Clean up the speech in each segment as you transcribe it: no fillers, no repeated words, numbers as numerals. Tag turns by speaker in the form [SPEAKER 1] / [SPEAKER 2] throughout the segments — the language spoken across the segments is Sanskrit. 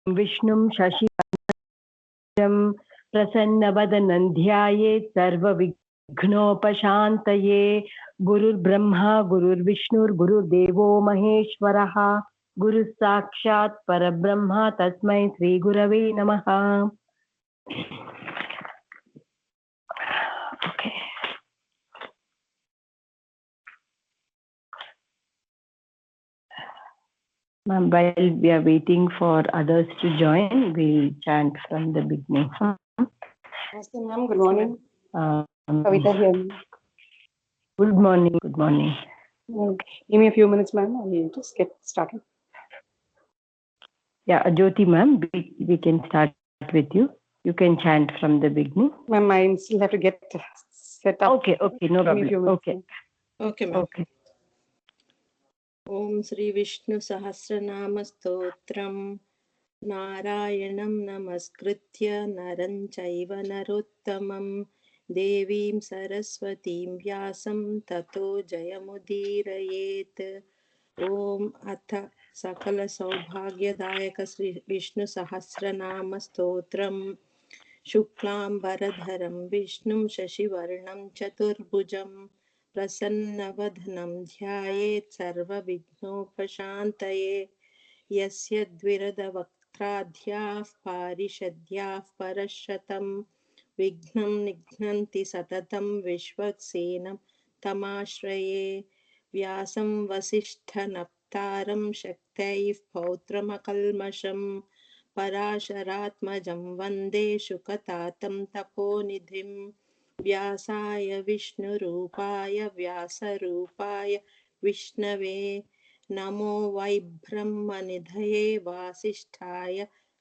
[SPEAKER 1] विष्णुं शशिवर्णं प्रसन्नवदनं ध्यायेत् सर्वविघ्नोपशान्तये। गुरुर्ब्रह्मा गुरुर्विष्णुर्गुरुर्देवो महेश्वरः, गुरुः साक्षात् परब्रह्म तस्मै श्रीगुरवे नमः। Okay. Ma'am, while we are waiting for others to join, we'll chant from the beginning.
[SPEAKER 2] Namaste, ma'am. Good morning. Kavita here.
[SPEAKER 1] Good morning. Good morning.
[SPEAKER 2] Give me a few minutes, ma'am. I'll just get started.
[SPEAKER 1] Yeah, Jyoti, ma'am, we can start with you. You can chant from the beginning.
[SPEAKER 2] Ma'am, I still have to get set up.
[SPEAKER 1] Okay, no problem. Okay,
[SPEAKER 3] ma'am. Okay. Om Shri Vishnu Sahasranama Stotram Narayanam Namaskritya Naram Chaiva Narottamam Devim Saraswatim Vyasam Tato Jayamudirayet. Om Atha Sakala Saubhagyadayaka Shri Vishnu Sahasranama Stotram Shuklam Baradharam Vishnum Shashivarnam Chaturbhujam प्रसन्नवदनं ध्यायेत् सर्वविघ्नोपशान्तये। यस्य द्विरदवक्त्राद्याः पारिषद्याः परशतं विघ्नं निघ्नन्ति सततं विश्वक्सेनं तमाश्रये। व्यासं वसिष्ठनप्तारं शक्तैः पौत्रमकल्मषं पराशरात्मजं वन्दे शुकतातं तपोनिधिम्। व्यासाय विष्णुरूपाय व्यासरूपाय विष्णवे नमो वै ब्रह्मनिधये वासिष्ठाय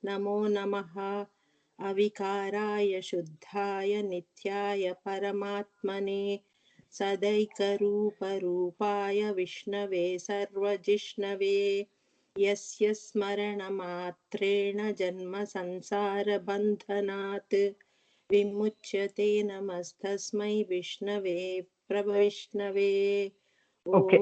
[SPEAKER 3] नमो नमः। अविकाराय शुद्धाय नित्याय परमात्मने सदैकरूपरूपाय विष्णवे सर्वजिष्णवे। यस्य स्मरणमात्रेण जन्म संसारबन्धनात् विमुच्यते। नमस्तस्मै विष्णवे प्रभविष्णवे।
[SPEAKER 1] Okay.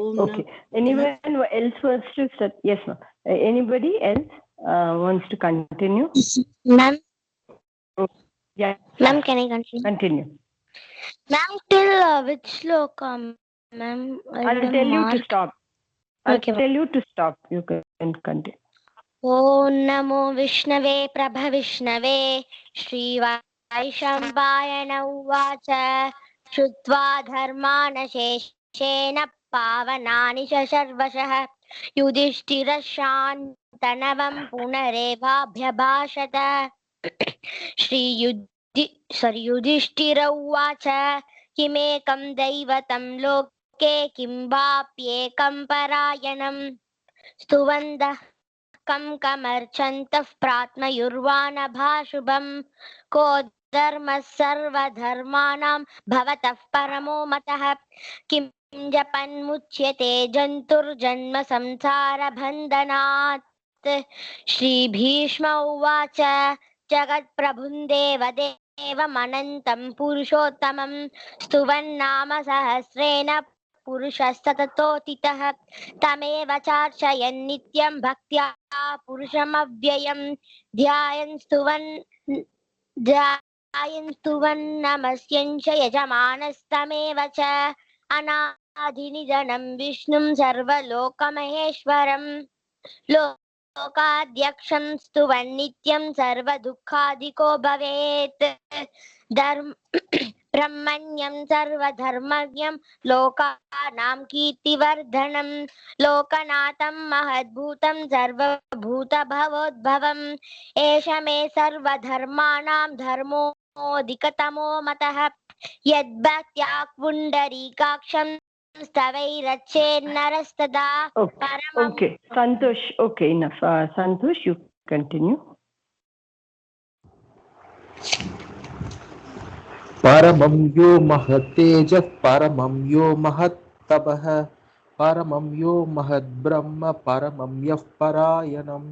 [SPEAKER 1] Anyone else wants to start? Yes, ma'am. Anybody else wants to continue?
[SPEAKER 4] Ma'am.
[SPEAKER 1] Yeah.
[SPEAKER 4] Ma'am, can I continue?
[SPEAKER 1] Continue.
[SPEAKER 4] Ma'am, till which sloka, ma'am?
[SPEAKER 1] I'll tell you to stop.
[SPEAKER 4] Okay.
[SPEAKER 1] I'll tell you to stop. You can continue.
[SPEAKER 4] Om Namo Vishnave Prabhavishnave Shrivaishambayana Uvacha Shrutva Dharmana Sheshena Pavanani Shasharvashah Yudhishthirashantanavam Punarevabhyabhashata Yudhishthira Uvacha Kimekam Daivatam Loke Kim Vapyekam Parayanam Stuvandah कमर्चन्तः प्रात्मयुर्वानभाशुभम् को धर्मः सर्वधर्माणां भवतः परमो मतः किं जपन्मुच्यते जन्तुर्जन्म संसारबन्धनात् श्रीभीष्म उवाच जगत्प्रभुं देवदेवमनन्तं पुरुषोत्तमं स्तुवन्नाम सहस्रेण पुरुषः सततोऽतितः तमेव चार्चयन् नित्यं भक्त्या पुरुषमव्ययं ध्यायन् स्तुवन् नमस्यञ्च यजमानस्तमेव च अनादिनिधनं विष्णुं सर्वलोकमहेश्वरं लोकाध्यक्षं स्तुवन् नित्यं सर्वदुःखादिको भवेत् ब्रह्मण्यं सर्वधर्मज्ञं लोकानां कीर्तिवर्धनं लोकनाथं महद्भूतं सर्वभूतभवोद्भवम् एष मे सर्वधर्माणां धर्मोऽधिकतमो मतः यद्भक्त्या पुण्डरीकाक्षं स्तवैरच्चेन्नरस्तदा परमम्।
[SPEAKER 1] Okay. Santosh. Okay, enough. Santosh, you continue.
[SPEAKER 5] परमं यो महत्तेजः परमं यो महत्तपः परमं यो महद्ब्रह्म परमं यः परायणं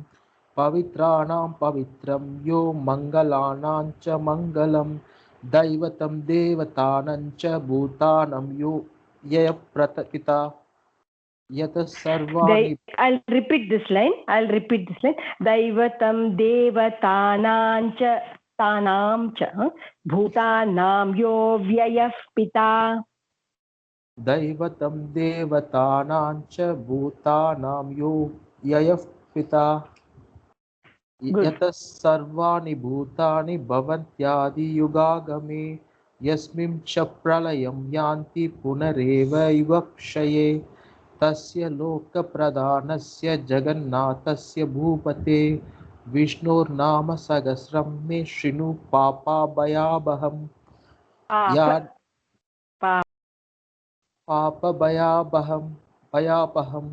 [SPEAKER 5] पवित्राणां पवित्रं यो मङ्गलानां च मङ्गलं दैवतं देवतानां च भूतानां यो यः प्रतिपिता यतः सर्वाणि
[SPEAKER 1] I'll repeat this line. Daivatam devatanam cha bhutanam yo vyayah pita.
[SPEAKER 5] दैवतं देवतानां च भूतानां यो ययः पिता यतः सर्वाणि भूतानि भवन्त्यादियुगागमे यस्मिन् च प्रलयं यान्ति पुनरेवैव क्षये तस्य लोकप्रधानस्य जगन्नाथस्य भूपते विष्णोर्नाम सहस्रं मे शृणु पापाभयापहम् भयापहं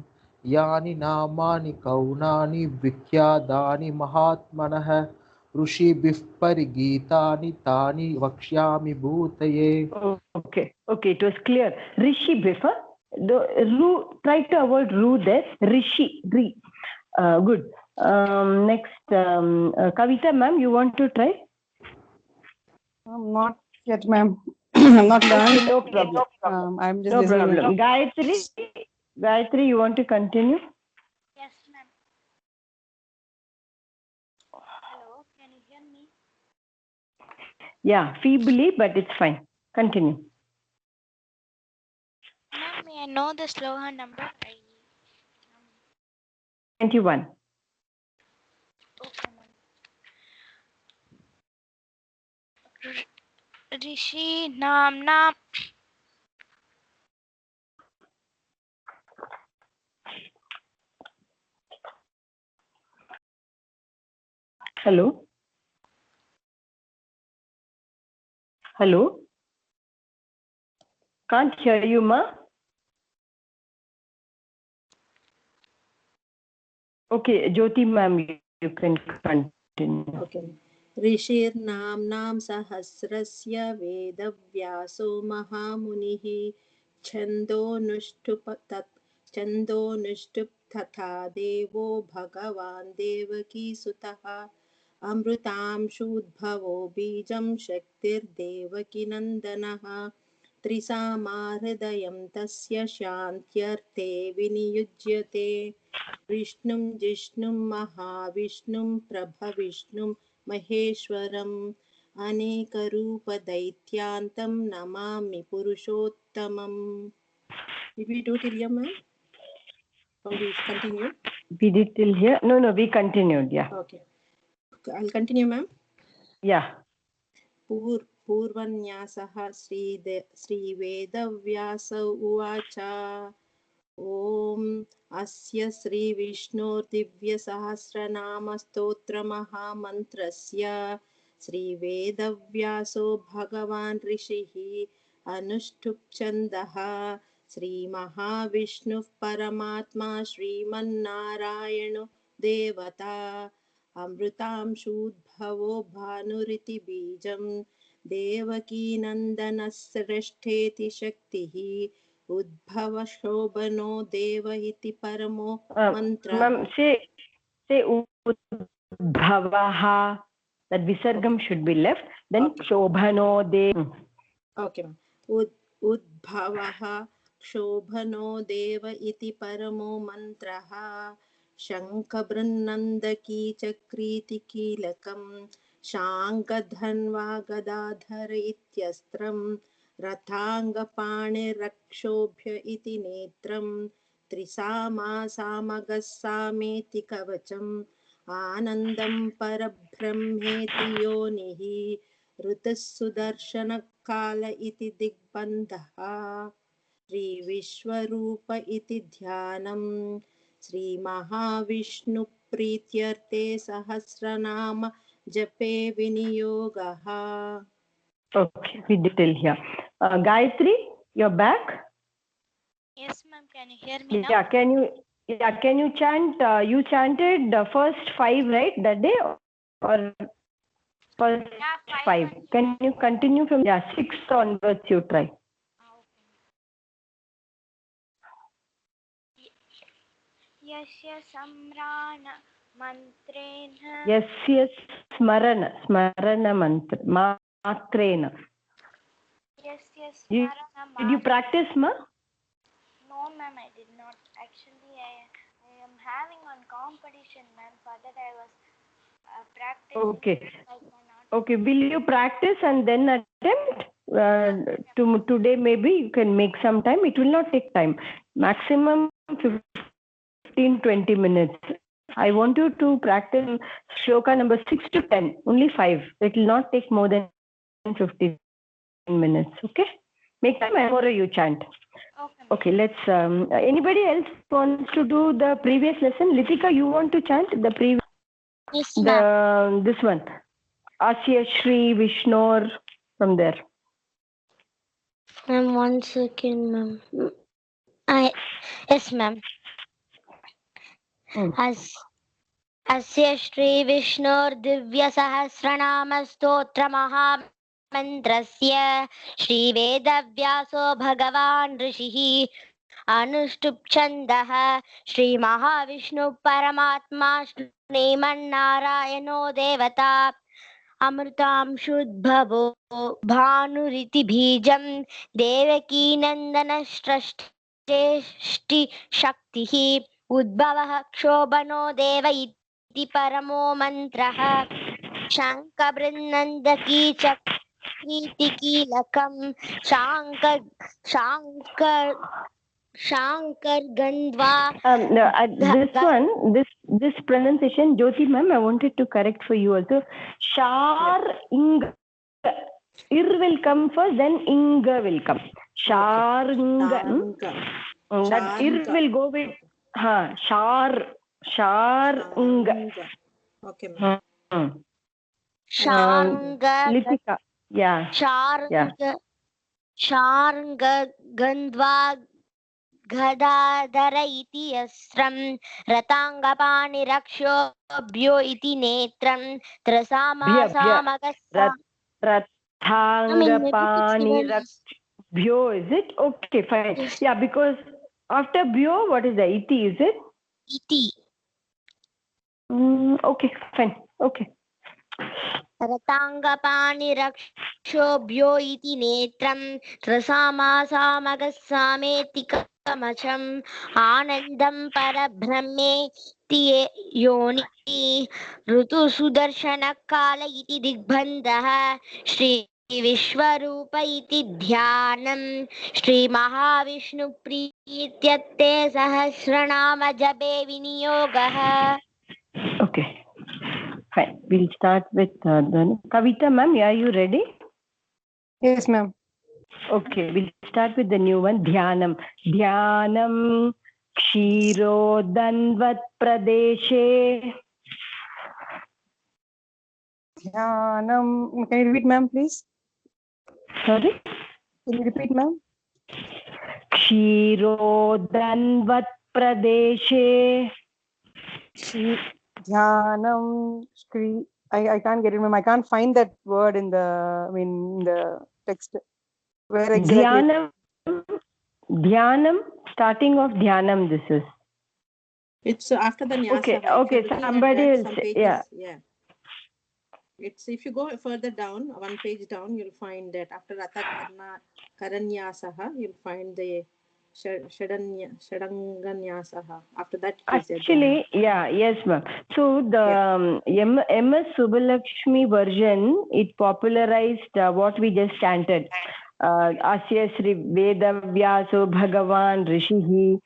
[SPEAKER 5] यानि नामानि कौनानि विख्यातानि महात्मनः ऋषिभिः परिगीतानि तानि वक्ष्यामि भूतये.
[SPEAKER 1] Okay, it was clear. Rishi before the ru, try to avoid ru there. Rishi, ri. Good. Next, Kavita ma'am, you want to try?
[SPEAKER 2] Not yet, ma'am. I'm not learned.
[SPEAKER 1] No problem.
[SPEAKER 2] I'm just
[SPEAKER 1] no
[SPEAKER 2] listening.
[SPEAKER 1] problem. Gayatri, you want to continue?
[SPEAKER 4] Yes, ma'am. Hello, can you hear me?
[SPEAKER 1] Yeah, feebly, but it's fine. Continue.
[SPEAKER 4] Ma'am, may I know the slogan number?
[SPEAKER 1] 21.
[SPEAKER 4] Okay, ma'am. Rishi Namna.
[SPEAKER 1] Hello? Hello? Can't hear you, ma. Okay, Jyoti ma'am, you can continue.
[SPEAKER 3] Okay. ऋषिर्नाम्नां सहस्रस्य वेदव्यासो महामुनिः छन्दोनुष्टुप् तथा देवो भगवान् देवकीसुतः अमृतांशूद्भवो बीजं शक्तिर्देवकीनन्दनः त्रिसामाहृदयं तस्य शान्त्यर्थे विनियुज्यते विष्णुं जिष्णुं महाविष्णुं प्रभविष्णुं महेश्वरम् अनेकरूपदैत्यान्तं Namami पुरुषोत्तमम्. Did we do till here, ma'am? Or we continue?
[SPEAKER 1] We did till here? No, we continued, yeah.
[SPEAKER 3] Okay. I'll continue, ma'am.
[SPEAKER 1] Yeah.
[SPEAKER 3] पूर्वन्यासः श्रीवेदव्यास उवाच ॐ अस्य श्रीविष्णोर्दिव्यसहस्रनामस्तोत्रमहामन्त्रस्य श्रीवेदव्यासो भगवान् ऋषिः अनुष्ठुप् श्रीमहाविष्णुः परमात्मा श्रीमन्नारायणो देवता अमृतांशूद्भवो भानुरिति बीजं देवकीनन्दनश्रेष्ठेति शक्तिः उद्भव शोभनो देव इति परमो mantra.
[SPEAKER 1] Ma'am, say Udbhavaha. That visargam should be left. Then okay. Shobhano dev.
[SPEAKER 3] Okay, ma'am. Udbhavaha Shobhano deva iti paramo mantraha Shankabhrannandaki chakriti kilakam Shankadhanva gadadhar ityastram रथाङ्गपाणिरक्षोभ्य इति नेत्रं त्रिसामासामगस्सामेति कवचम् आनन्दं परब्रह्मेति योनिः ऋतुः सुदर्शनकाल इति दिग्बन्धः श्रीविश्वरूप इति ध्यानं श्रीमहाविष्णुप्रीत्यर्थे सहस्रनाम जपे विनियोगः.
[SPEAKER 1] Okay, we did till here. Gayatri, you're back?
[SPEAKER 4] Yes, ma'am. Can you hear me now?
[SPEAKER 1] Can you chant? You chanted the first 5, right, that day? Or first 5? Can you continue from 6 onwards you try?
[SPEAKER 4] Yasya samrana mantrena.
[SPEAKER 1] Yasya smarana mantra. Matrena.
[SPEAKER 4] Yes, ma'am.
[SPEAKER 1] Did you practice, ma?
[SPEAKER 4] No, ma'am, I did not. Actually, I am having one competition, ma'am. For that, I was practicing.
[SPEAKER 1] Okay.
[SPEAKER 4] I cannot.
[SPEAKER 1] Okay. Will you practice and then attempt? Today maybe you can make some time. It will not take time. Maximum 15-20 minutes. I want you to practice shloka number 6 to 10. Only 5. It will not take more than 15 minutes. Okay. Make time and tomorrow you chant.
[SPEAKER 4] Okay, ma'am.
[SPEAKER 1] Okay, let's. Anybody else wants to do the previous lesson? Litika, you want to chant the previous?
[SPEAKER 4] Yes, ma'am.
[SPEAKER 1] This one. Asya Shri Vishnor from there.
[SPEAKER 4] Ma'am, 1 second, ma'am. Yes, ma'am. अस्य श्रीविष्णोर्दिव्यसहस्रनामस्तोत्रमहामन्त्रस्य श्रीवेदव्यासो भगवान् ऋषिः अनुष्टुप् श्रीमहाविष्णुपरमात्मा श्रीमन्नारायणो देवता अमृतांशुद्भवो भानुरिति बीजं देवकीनन्दनष्टि उद्भवः क्षोभनो देव इति परमो मन्त्रः शङ्खबृन्नन्दकी चक्रीतिकीलकं शाङ्कर्गन्ध्वा
[SPEAKER 1] this pronunciation, Jyoti ma'am, I wanted to correct for you also. Shar ing. Ir will come first, then ing will come. Shar ing. That ir will go with shar ing.
[SPEAKER 3] Okay, ma'am.
[SPEAKER 1] Litika. Yeah.
[SPEAKER 4] Sharanga Gandva Gadadhara iti yasram Ratangapanirakshobhyo iti netram Trasamasa
[SPEAKER 1] Rathangapanirakshobhyo, is it? Okay, fine. Yes. Yeah, because after bhyo, what is the iti, is it?
[SPEAKER 4] Iti.
[SPEAKER 1] Okay, fine. Okay.
[SPEAKER 4] रताङ्गपाणिरक्षोभ्यो इति नेत्रं त्रसामासामगस्सामेति कमचम् आनन्दं परब्रह्मेति योनि ऋतुसुदर्शनकाल इति दिग्बन्धः श्रीविश्वरूप इति ध्यानं श्रीमहाविष्णुप्रीत्यर्थे सहस्रनाम जपे विनियोगः.
[SPEAKER 1] Okay. Fine. We'll start with the Kavita ma'am. Are you ready?
[SPEAKER 2] Yes, ma'am.
[SPEAKER 1] Okay. We'll start with the new one. Dhyanam. Dhyanam Kshirodanvat Pradeshe.
[SPEAKER 2] Dhyanam. Can you repeat, ma'am, please?
[SPEAKER 1] Sorry?
[SPEAKER 2] Can you repeat, ma'am?
[SPEAKER 1] Kshirodanvat Pradeshe.
[SPEAKER 2] Dhyanam, I can't get it, ma'am. I can't find that word in the text. Where exactly?
[SPEAKER 1] Dhyanam, starting of Dhyanam, this is.
[SPEAKER 3] It's after the Nyasa.
[SPEAKER 1] Okay, somebody will say, yeah.
[SPEAKER 3] It's, if you go further down, one page down, you'll find that after Ratha Karanyasaha, you'll find the Shadanganyasaha. After that,
[SPEAKER 1] actually, yes, ma'am. So the MS Subbalakshmi version, it popularized what we just chanted. Asya Shri Veda Vyaso Bhagavan Rishihi.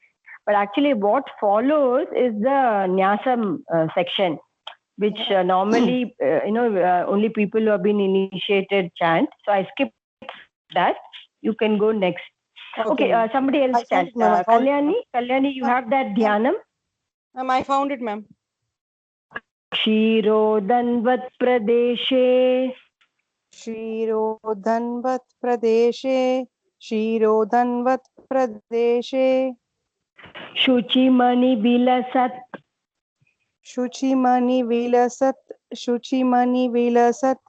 [SPEAKER 1] But actually, what follows is the Nyasam section, which normally, only people who have been initiated chant. So I skipped that. You can go next. Okay, somebody else chant. Kalyani, you have that Dhyanam?
[SPEAKER 2] I found it, ma'am.
[SPEAKER 1] Kshirodanvat Pradeshe.
[SPEAKER 2] Kshirodanvat Pradeshe. Kshirodanvat Pradeshe.
[SPEAKER 1] Shuchimani Vilasat.
[SPEAKER 2] Shuchimani Vilasat. Shuchimani Vilasat.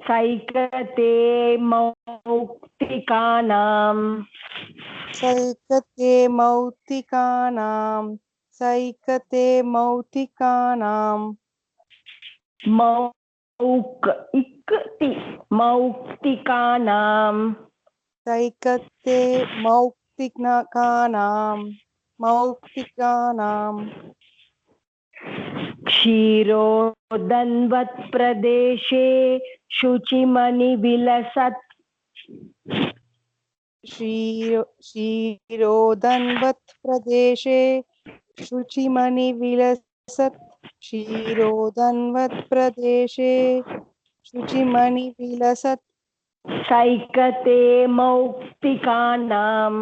[SPEAKER 1] Saikate Mauktikanam.
[SPEAKER 2] Saikate Mautikanam. Saikate Mautikanam.
[SPEAKER 1] Mauktikanam.
[SPEAKER 2] Saikate Mauktikanam. मौक्तिकानां
[SPEAKER 1] क्षीरोदन्वत् प्रदेशे शुचिमणिविलसत्
[SPEAKER 2] क्षीरोदन्वत् प्रदेशे शुचिमणिविलसत् क्षीरोदन्वत् प्रदेशे शुचिमणिविलसत्
[SPEAKER 1] सैकते मौक्तिकानां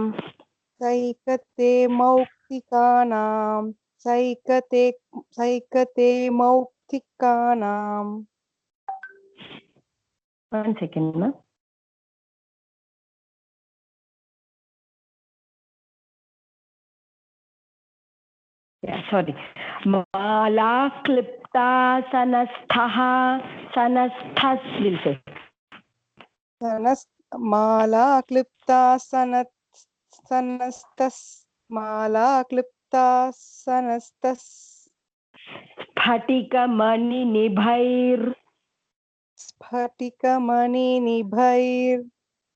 [SPEAKER 2] सैकते मौक्तिकानां सैकते मौक्तिकानां
[SPEAKER 1] 1 second ma sorry माला क्लिप्ता सनस्थः सनस्थस् will say
[SPEAKER 2] माला क्लिप्ता सनस्तस् माला क्लिप्ता सनस्तस्
[SPEAKER 1] स्फटिकमणिनिभैर्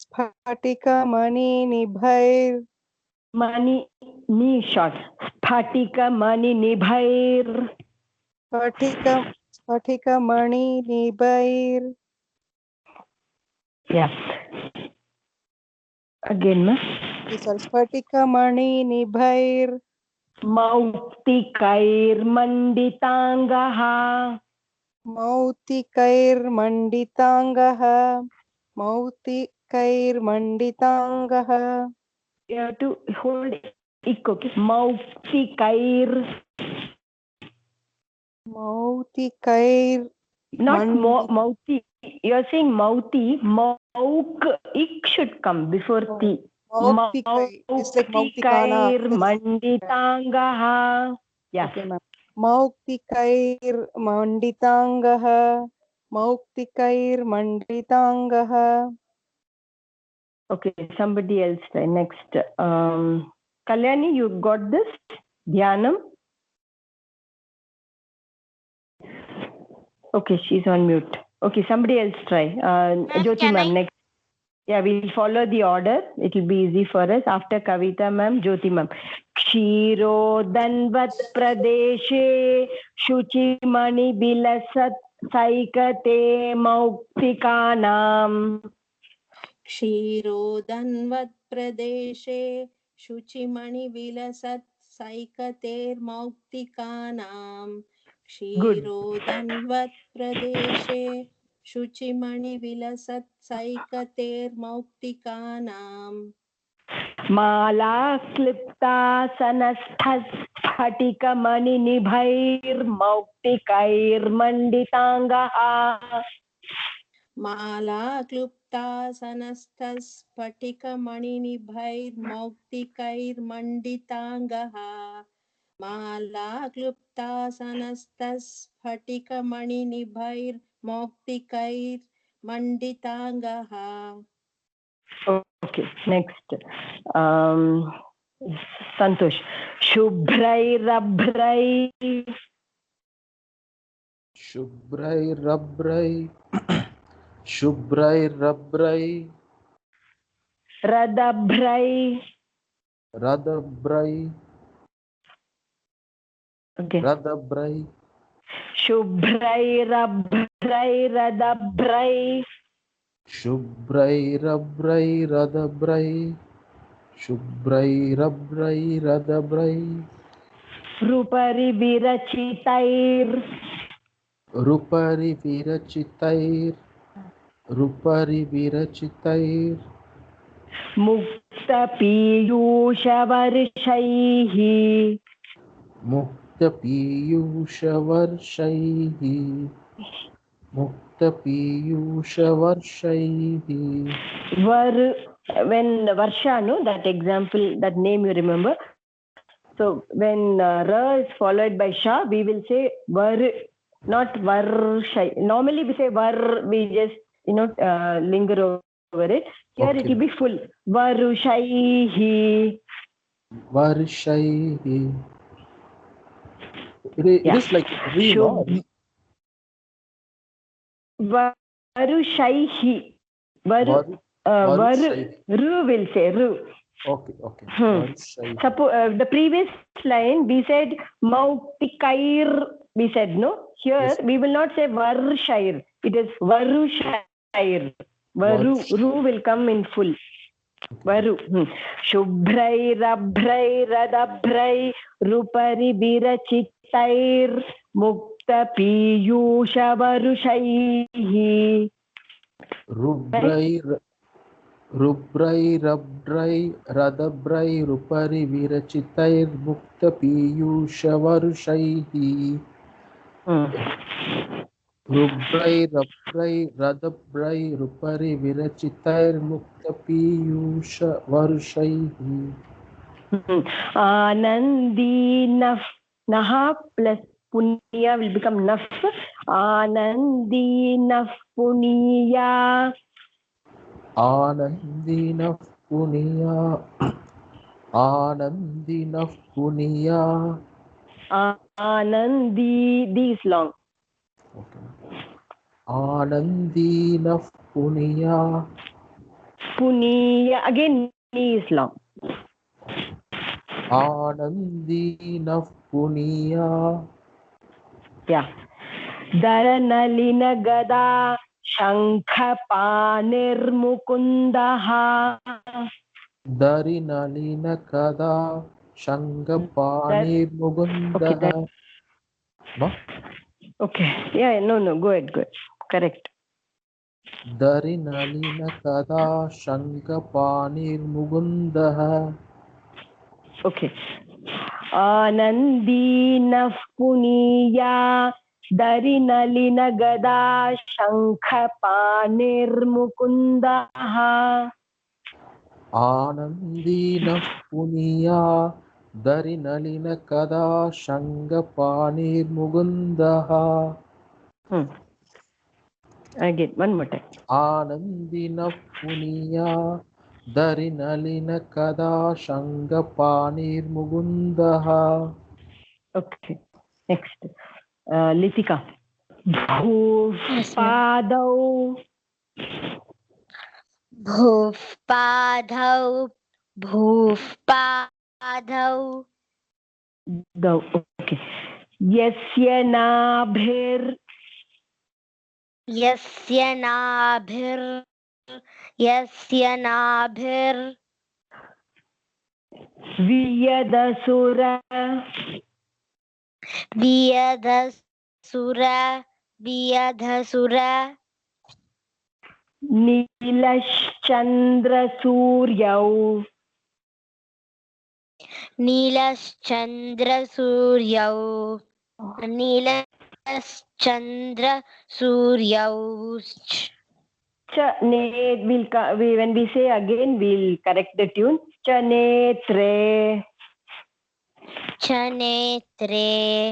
[SPEAKER 2] स्फटिकमणिनिभैर्
[SPEAKER 1] मणि नि short स्फटिकमणिनिभैर्
[SPEAKER 2] स्फटिकमणिनिभैर्
[SPEAKER 1] yeah again ma
[SPEAKER 2] स्फटिकमणिनिभैर्
[SPEAKER 1] मौक्तिकैर्मण्डिताङ्गः
[SPEAKER 2] मौक्तिकैर्मण्डिताङ्गः मौक्तिकैर्मण्डिताङ्गः
[SPEAKER 1] you have to hold ik okay मौक्तिकैर् not mouti you are saying mouti mauk ik should come before ti मौक्तिकैर्मण्डिताङ्गः yeah
[SPEAKER 2] okay ma'am मौक्तिकैर्मण्डिताङ्गः मौक्तिकैर्मण्डिताङ्गः
[SPEAKER 1] okay somebody else try next Kalyani you got this dhyanam okay she's on mute okay somebody else try Jyoti ma'am next yeah we'll follow the order it will be easy for us after Kavita ma'am Jyoti ma'am क्षीरोदन्वत् प्रदेशे शुचिमणि विलसत् सैकते मौक्तिकानां
[SPEAKER 3] क्षीरोदन्वत् प्रदेशे शुचिमणिविलसत् सैकतेर्मौक्तिकानां क्षीरोदन्वत् प्रदेशे शुचिमणिविलसत् सैकतेर्मौक्तिकानां
[SPEAKER 1] माला क्लिप्ता सनस्थस्फटिकमणिनिभैर्मौक्तिकैर्मण्डिताङ्गः
[SPEAKER 3] माला क्लुप्ता सनस्तस्फटिकमणिनिभैर्मौक्तिकैर्मण्डिताङ्गः माला क्लुप्ता सनस्तस्फटिकमणिनिभैर्मौक्तिकैर्मण्डिताङ्गः
[SPEAKER 1] okay next Santosh शुभ्रैरभ्रै
[SPEAKER 5] शुभ्रैरभ्रै शुभ्रैरभ्रै
[SPEAKER 1] रदभ्रै
[SPEAKER 5] रदभ्रै
[SPEAKER 1] okay
[SPEAKER 5] रदभ्रै
[SPEAKER 1] शुभ्रैरभ्रै रदभ्रै
[SPEAKER 5] शुभ्रैरभ्रै रदभ्रै शुभ्रैरभ्रै रदभ्रै
[SPEAKER 1] रूपरि विरचितैर्
[SPEAKER 5] रूपरि विरचितैर्
[SPEAKER 1] मुक्तपीयूषवर्षैः
[SPEAKER 5] मुक्तपीयूषवर्षैः
[SPEAKER 1] when Varsha no that example that name you remember so when ra is followed by sha we will say var not varshai normally we say var we just linger over it here
[SPEAKER 5] okay.
[SPEAKER 1] it will be full varushaihi
[SPEAKER 5] varshaihi it is like re no
[SPEAKER 1] varushaihi var ru will say ru
[SPEAKER 5] Okay. Varushaih.
[SPEAKER 1] Suppose the previous line we said Mautikair. We said no. Here
[SPEAKER 5] Yes.
[SPEAKER 1] we will not say Varushair. It is Varushair. Varu. Ru will come in full. Varu. Shubhrairabhrairadaphrai rupari virachitair mukta piyusha varushaihi.
[SPEAKER 5] Rubrairabdrai radabrai rupari virachitair mukta piyusha varushaihi. Rubrairabdrai radabrai rupari virachitair mukta piyusha varushaihi.
[SPEAKER 1] Anandi naf. Naha plus punya will become naf. Anandi naf punya.
[SPEAKER 5] Anandina Punya. Anandina Punya.
[SPEAKER 1] Anandi. D is long.
[SPEAKER 5] Okay. Anandina Punya.
[SPEAKER 1] Punya. Again, D is long.
[SPEAKER 5] Anandina Punya.
[SPEAKER 1] Yeah. Dharanalina gada shankhapanir mukundaha.
[SPEAKER 5] Darinalina Kada Shangapanir Mugundaha. No?
[SPEAKER 1] Okay. Yeah, no. Go ahead. Correct.
[SPEAKER 5] Darinalina Kada Shangapanir Mugundaha.
[SPEAKER 1] Okay. Anandina puniya darinalina gada shankhapanir mukundaha.
[SPEAKER 5] Anandina Punya Darinalina Kada Shangapanir Mugundaha.
[SPEAKER 1] Again, one more time.
[SPEAKER 5] Anandina Punya Darinalina Kada Shangapanir Mugundaha.
[SPEAKER 1] Okay. Next. Litika. Bhuvpadau.
[SPEAKER 4] Bhuvpadau.
[SPEAKER 1] Dau. Okay. Yasya nabhir.
[SPEAKER 4] Yasya nabhir.
[SPEAKER 1] Viyadasura.
[SPEAKER 4] Viyadhasura.
[SPEAKER 1] Nilashchandra suryau.
[SPEAKER 4] Nilaschandra Suryau. Nilaschandra Suryau.
[SPEAKER 1] Chanet will when we say again we'll correct the tune. Chanetre.
[SPEAKER 4] Chanetre.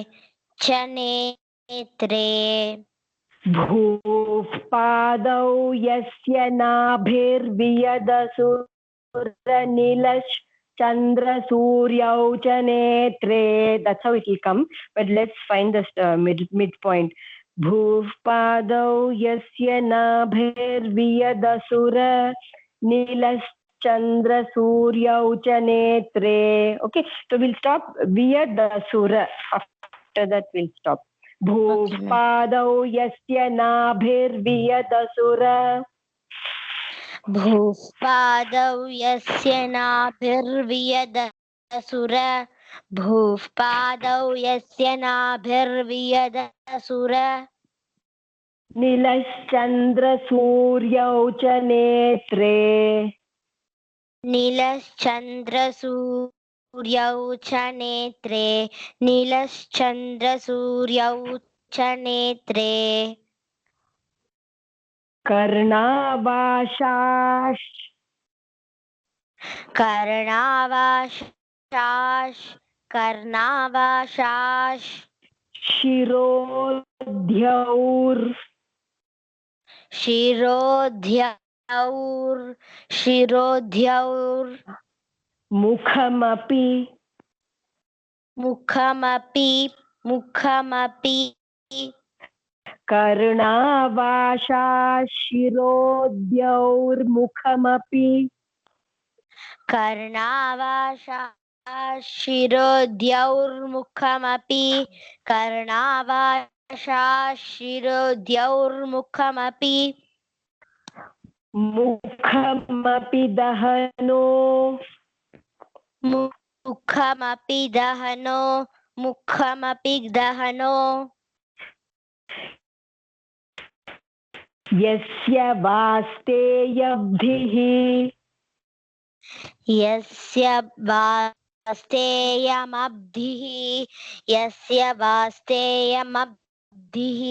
[SPEAKER 1] Bhuvpadau yasya nabhirviyadasura nilash chandra suryau chanetre. That's how it will come. But let's find the midpoint. Bhuvpadau yasya nabhirviyadasura nilash chandra suryau chanetre. Okay, so we'll stop viyadasura. After that we'll stop. Bhuvpadau yasya nabhirviyadasura.
[SPEAKER 4] Bhuvpadau yasya nabhirviyadasura. Bhuvpadau yasya nabhirviyadasura.
[SPEAKER 1] Nilaschandra suryau cha netre.
[SPEAKER 4] Nilaschandra Suryau cha netre. Nilaschandra Suryau cha netre.
[SPEAKER 1] Karnavashash.
[SPEAKER 4] Karnavashash.
[SPEAKER 1] Shirodhyaur.
[SPEAKER 4] Shirodhyaur.
[SPEAKER 1] Mukhamapi.
[SPEAKER 4] Karnavashash
[SPEAKER 1] Shirodhyaur mukhamapi.
[SPEAKER 4] कर्णावाशाशिरोद्यौर्मुखमपि कर्णावाशाशिरोद्यौर्मुखमपि
[SPEAKER 1] मुखमपि दहनो
[SPEAKER 4] मुखमपि दहनो मुखमपि दहनो
[SPEAKER 1] यस्य वास्तेयब्धिः
[SPEAKER 4] यस्य वास्तेयमब्धिः यस्य वास्तेयमब्धिः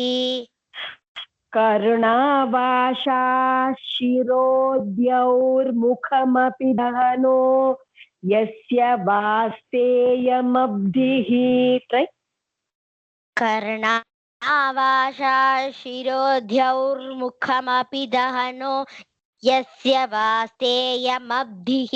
[SPEAKER 1] कर्णावाशाशिरोद्यौर्मुखमपि दहनो यस्य वास्तेयमब्धिः ट्रै
[SPEAKER 4] कर्णावाशाशिरोद्यौर्मुखमपि दहनो यस्य वास्तेयमब्धिः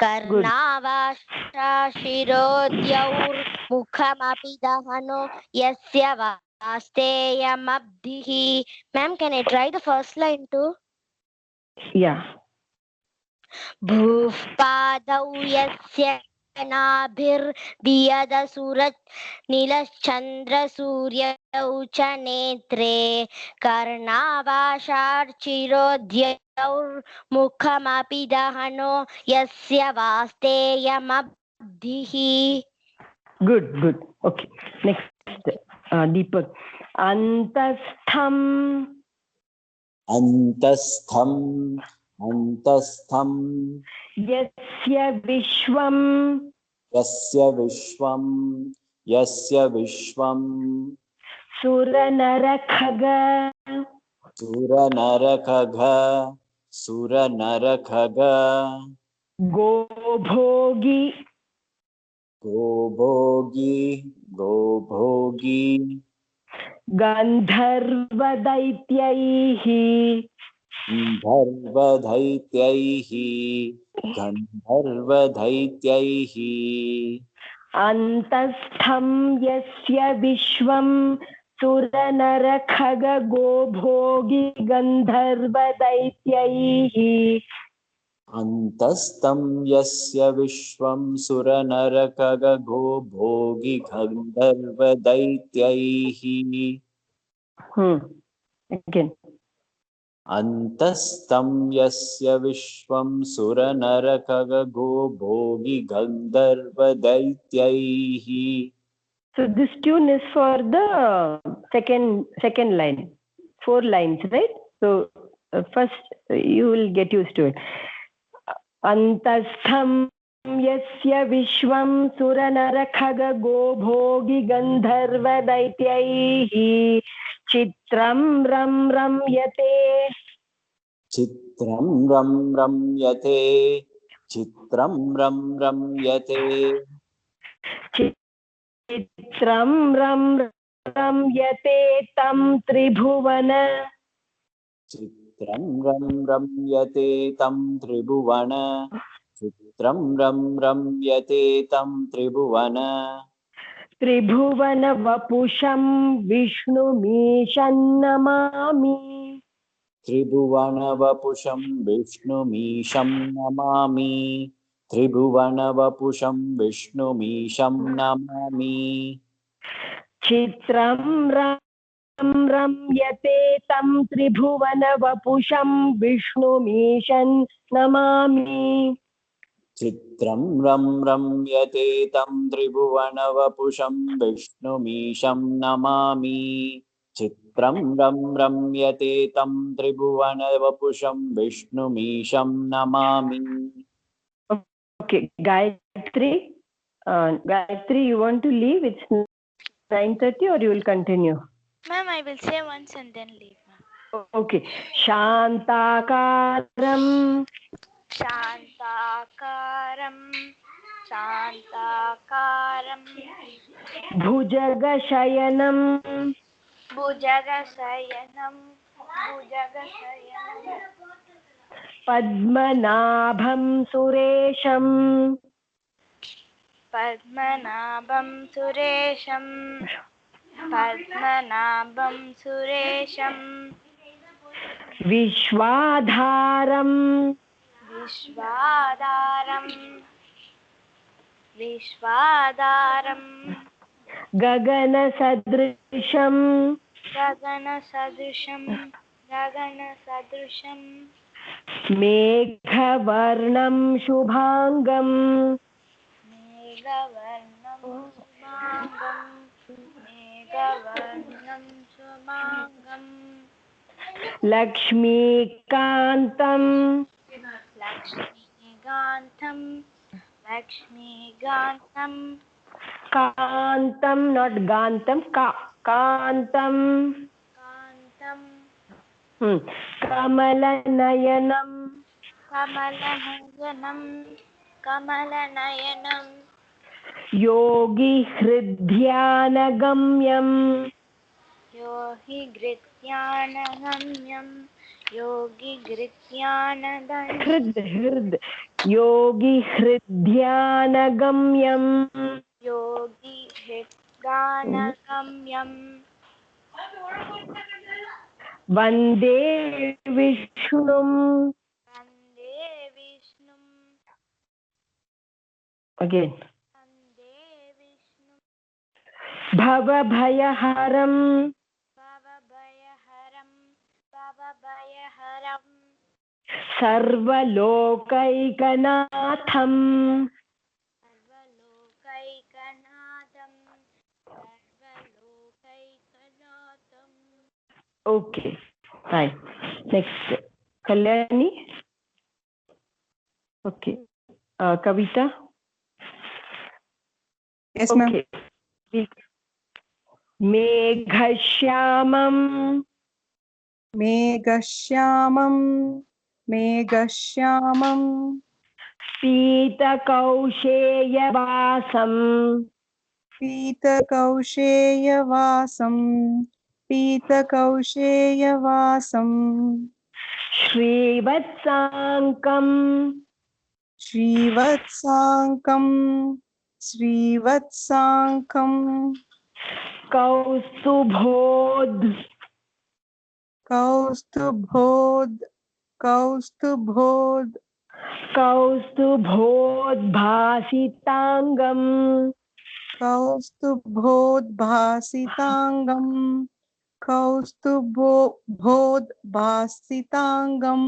[SPEAKER 4] कर्णावाशाशिरोद्यौर्मुखमपि दहनो यस्य वास्तेयमब्धिः. Ma'am, can I try the first line too?
[SPEAKER 1] Yeah.
[SPEAKER 4] भूः पादौ यस्य नाभिर्दियदसुरत् नीलश्चन्द्रसूर्यौ च नेत्रे कर्णावाशार्चिरोद्यौर्मुखमपि दहनो यस्य वास्तेयमब्धिः.
[SPEAKER 1] Good, good. Okay. Next, Deepak. Antastham.
[SPEAKER 5] अन्तस्थम् अन्तस्थम्
[SPEAKER 1] यस्य विश्वं
[SPEAKER 5] यस्य विश्वं
[SPEAKER 1] सुरनरखग
[SPEAKER 5] सुरनरखग
[SPEAKER 1] गोभोगी
[SPEAKER 5] गोभोगी
[SPEAKER 1] गन्धर्वदैत्यैः
[SPEAKER 5] गन्धर्वदैत्यैः
[SPEAKER 1] अन्तस्थं यस्य विश्वं सुरनरखग गोभोगी गन्धर्वदैत्यैः
[SPEAKER 5] अन्तस्तं यस्य विश्वं सुरनरखगो भोगी गन्धर्वदैत्यैः
[SPEAKER 1] Again.
[SPEAKER 5] अन्तस्तं यस्य विश्वं सुरनरखगो भोगी गन्धर्वदैत्यैः.
[SPEAKER 1] So this tune is for the second line. 4 lines, right? So first you will get used to it. Antastham yasya vishwam suranarakhag gobogi gandharva daityaihi chitram ram ramyate
[SPEAKER 5] चित्रं रं रम्यते चित्रं रं रम्यते
[SPEAKER 1] चित्रं रं रम्यते तं त्रिभुवन
[SPEAKER 5] चित्रं रं रम्यते तं त्रिभुवन चित्रं रं रम्यते तं त्रिभुवन
[SPEAKER 1] त्रिभुवन वपुषं विष्णुमीशं नमामि
[SPEAKER 5] त्रिभुवन वपुषं विष्णुमीशं नमामि त्रिभुवन वपुषं विष्णुमीशं नमामि
[SPEAKER 1] चित्रं रम्यते तं त्रिभुवन वपुषं विष्णुमीशं नमामि
[SPEAKER 5] चित्रं रं रम्यते तं त्रिभुवन वपुषं विष्णुमीशं नमामि चित्रं रं रम्यते तं त्रिभुवन वपुषं विष्णुमीशं Namami.
[SPEAKER 1] Okay, Gayatri, you want to leave? It's 9:30 or you will continue?
[SPEAKER 4] Ma'am, I will say once and then leave, ma'am.
[SPEAKER 1] Okay. Shantakaram Bhujagasayanam Padmanabham Suresham Vishwadharam
[SPEAKER 4] विश्वाधारं
[SPEAKER 1] गगनसदृशं
[SPEAKER 4] गगनसदृशं
[SPEAKER 1] मेघवर्णं शुभांगं
[SPEAKER 4] मेघवर्णं शुभांगं
[SPEAKER 1] लक्ष्मीकान्तं
[SPEAKER 4] लक्ष्मीकान्तं
[SPEAKER 1] कान्तं not गान्तं कान्तं कमलनयनं
[SPEAKER 4] कमलनयनं
[SPEAKER 1] योगिहृद्यानगम्यं
[SPEAKER 4] योगिहृद्यानगम्यं
[SPEAKER 1] योगिहृद्यानगम्यं वन्दे विष्णुं
[SPEAKER 4] वन्दे विष्णुं
[SPEAKER 1] again
[SPEAKER 4] वन्दे विष्णुं
[SPEAKER 1] भवभयहरं
[SPEAKER 4] भवभयहरं
[SPEAKER 1] सर्वलोकैकनाथं
[SPEAKER 4] सर्वलोकैकनाथं
[SPEAKER 1] okay fine next Kalyani okay Kavita
[SPEAKER 2] Yes, ma'am.
[SPEAKER 1] okay मेघश्यामं
[SPEAKER 2] मेघश्यामं
[SPEAKER 1] पीतकौशेयवासं
[SPEAKER 2] पीतकौशेयवासं
[SPEAKER 1] श्रीवत्साङ्कं
[SPEAKER 2] श्रीवत्साङ्कं
[SPEAKER 1] कौस्तुभोद्भासिताङ्गं
[SPEAKER 2] कौस्तुभोद्भासिताङ्गं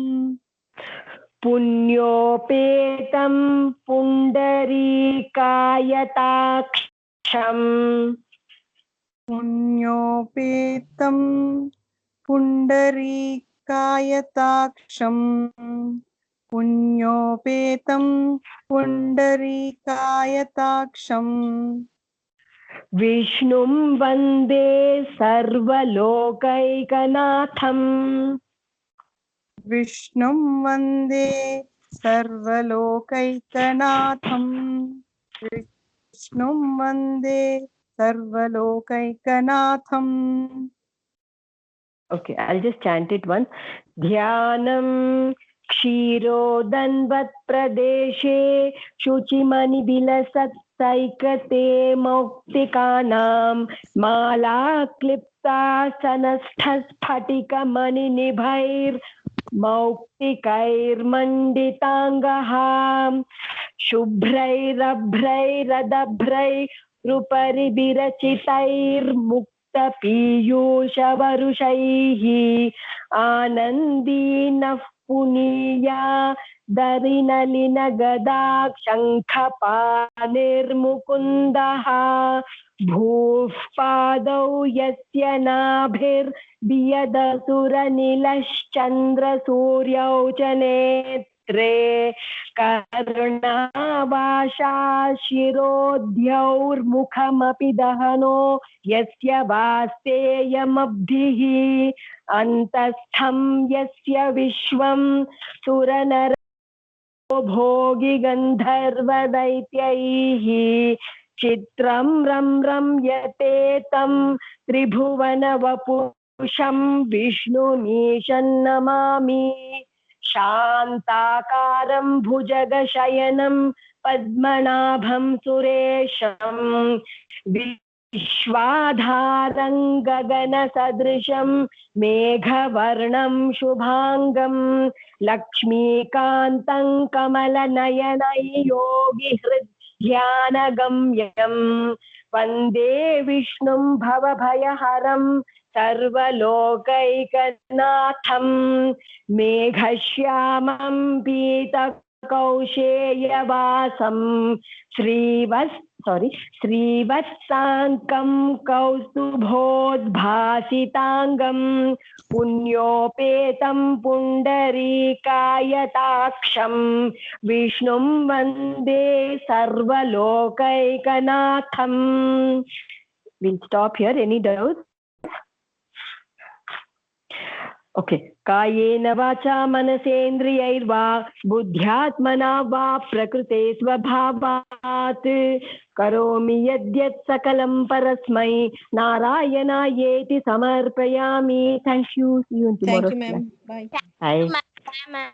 [SPEAKER 1] पुण्योपेतं पुण्डरीकायताक्षं
[SPEAKER 2] पुण्योपेतं पुण्डरीकायताक्षं
[SPEAKER 1] विष्णुं वन्दे सर्वलोकैकनाथं
[SPEAKER 2] विष्णुं वन्दे सर्वलोकैकनाथम्
[SPEAKER 1] okay I'll just chant it once dhyanam क्षीरोदन्वत् प्रदेशे शुचिमणिबिलसत्सैकते मौक्तिकानां माला क्लिप्तासनस्थस्फटिकमणिनिभैर्मौक्तिकैर्मण्डिताङ्गः शुभ्रैरभ्रैरदभ्रैरुपरि विरचितैर्मुक्तपीयूषवरुषैः आनन्दीनः पुनीया दरिनलिनगदाक्षङ्खपाणिर्मुकुन्दः भूः पादौ यस्य नाभिर्बियदसुरनिलश्चन्द्रसूर्यौ च नेत्रे कर्णावाशा शिरोद्यौर्मुखमपि दहनो यस्य वास्तेयमब्धिः अन्तस्थं यस्य विश्वं सुरनर भोगि गन्धर्वदैत्यैः चित्रं रं यते तं त्रिभुवनवपुषं विष्णुमीशं नमामि शान्ताकारं भुजगशयनं पद्मनाभं सुरेशं विश्वाधारं गगनसदृशं मेघवर्णं शुभांगं लक्ष्मीकान्तं कमलनयनयोगिहृद्ध्यानगम्यं वन्दे विष्णुं भवभयहरं सर्वलोकैकनाथं मेघश्यामं पीतकौशेयवासं श्रीवत्साङ्कं कौस्तुभोद्भासिताङ्गं पुण्योपेतं पुण्डरीकायताक्षं विष्णुं वन्दे सर्वलोकैकनाथम्. We'll stop here. Any doubts? Okay. कायेन वाचा मनसेन्द्रियैर्वा बुद्ध्यात्मना वा प्रकृते स्वभावात् करोमि यद्यत् सकलं परस्मै नारायणायेति समर्पयामि. Thank you. See you in tomorrow's class.
[SPEAKER 3] Thank you, ma'am. Bye.
[SPEAKER 1] Bye.
[SPEAKER 4] Ma'am.